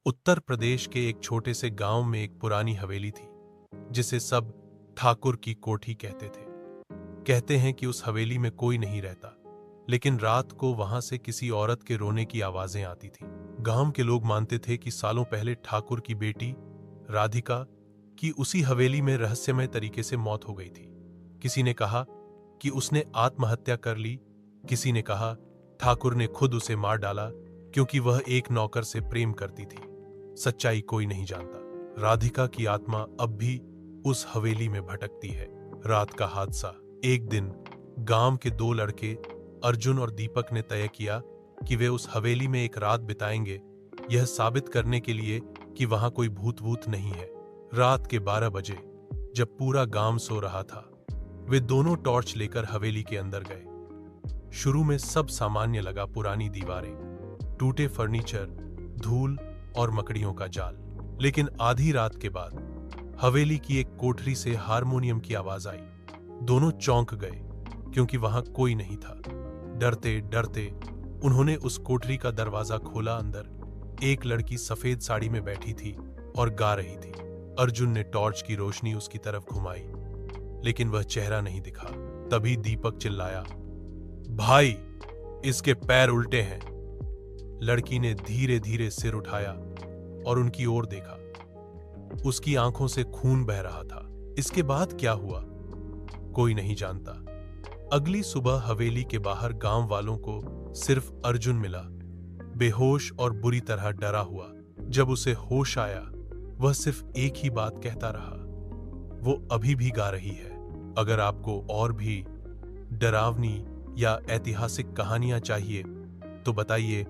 उत्तर प्रदेश के एक छोटे से गांव में एक पुरानी हवेली थी जिसे सब ठाकुर की कोठी कहते थे। कहते हैं कि उस हवेली में कोई नहीं रहता, लेकिन रात को वहां से किसी औरत के रोने की आवाजें आती थीं। गांव के लोग मानते थे कि सालों पहले ठाकुर की बेटी राधिका की उसी हवेली में रहस्यमय तरीके से मौत हो गई थी। किसी ने कहा कि उसने आत्महत्या कर ली, किसी ने कहा ठाकुर ने खुद उसे मार डाला क्योंकि वह एक नौकर से प्रेम करती थी। सच्चाई कोई नहीं जानता। राधिका की आत्मा अब भी उस हवेली में भटकती है। रात का हादसा। एक दिन गांव के दो लड़के अर्जुन और दीपक ने तय किया कि वे उस हवेली में एक रात बिताएंगे, यह साबित करने के लिए कि वहां कोई भूत नहीं है। रात के 12 बजे, जब पूरा गांव सो रहा था, वे दोनों टॉर्च लेकर हवेली के अंदर गए। शुरू में सब सामान्य लगा। पुरानी दीवारें, टूटे फर्नीचर, धूल और मकड़ियों का जाल। लेकिन आधी रात के बाद हवेली की एक कोठरी से हारमोनियम की आवाज आई। दोनों चौंक गए क्योंकि वहां कोई नहीं था। डरते डरते उन्होंने उस कोठरी का दरवाजा खोला। अंदर एक लड़की सफेद साड़ी में बैठी थी और गा रही थी। अर्जुन ने टॉर्च की रोशनी उसकी तरफ घुमाई, लेकिन वह चेहरा नहीं दिखा। तभी दीपक चिल्लाया, भाई, इसके पैर उल्टे हैं। लड़की ने धीरे धीरे सिर उठाया और उनकी ओर देखा। उसकी आंखों से खून बह रहा था। इसके बाद क्या हुआ, कोई नहीं जानता। अगली सुबह हवेली के बाहर गांव वालों को सिर्फ अर्जुन मिला, बेहोश और बुरी तरह डरा हुआ। जब उसे होश आया, वह सिर्फ एक ही बात कहता रहा, वो अभी भी गा रही है। अगर आपको और भी डरावनी या ऐतिहासिक कहानियां चाहिए तो बताइए,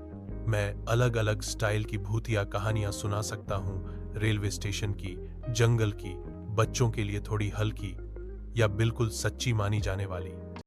मैं अलग अलग स्टाइल की भूतिया कहानियां सुना सकता हूं। रेलवे स्टेशन की, जंगल की, बच्चों के लिए थोड़ी हल्की या बिल्कुल सच्ची मानी जाने वाली।